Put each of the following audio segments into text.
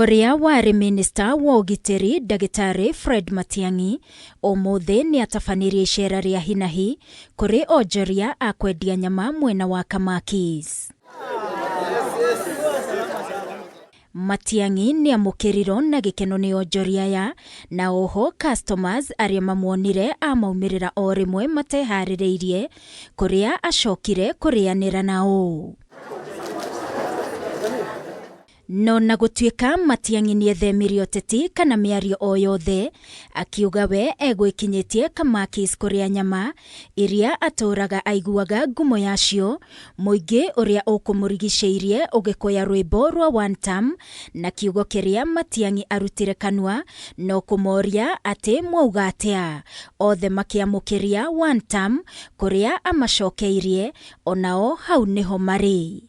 Oria wari Minister wa Ugitiri Ndagĩtarĩ Fred Matiang'i ũmũthĩ nĩ atabanirie icera rĩa hinahi kũrĩ onjoria a kwendia nyama mwena wa Kamakis. Matiang'i nĩ amũkĩrirwo na gĩkeno nĩ onjoria aya na oho customers arĩa mamuonire amaumirĩra o rĩmwe mateharĩrĩirie kũrĩa acokire kũrĩanĩra nao. No na gũtuĩka Matiang'i nĩ ethemirie ũteti kana mĩario o yothe, akiuga we egwĩkinyĩtie Kamakis kũrĩa nyama iria atũraga aiguaga ngumo yacio, mũingĩ ũrĩa ũkũmũrigicĩirie ũgĩkũya rwĩmbo rwa One Term na kiugo kĩrĩa Matiang'i arutire kanua no kũmoria atĩ mwauga atĩa. Othe makĩamũkĩria One Term kũrĩa amacokeirie onao hau nĩho marĩ.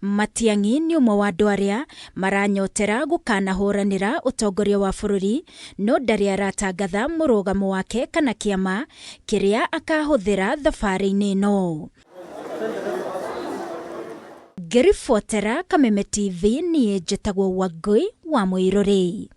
Matiang'i nĩ ũmwe wa andũ arĩa maranyotera gũkanahũranĩra ũtongoria wa bũrũri, no ndarĩ aratangatha mũrũgamo wake kana kĩama kĩrĩa akahũthĩra thabarĩ-inĩ ĩno. Ngĩribotera Kameme TV niĩ njĩtagwo Wangui wa Mũirũrĩ.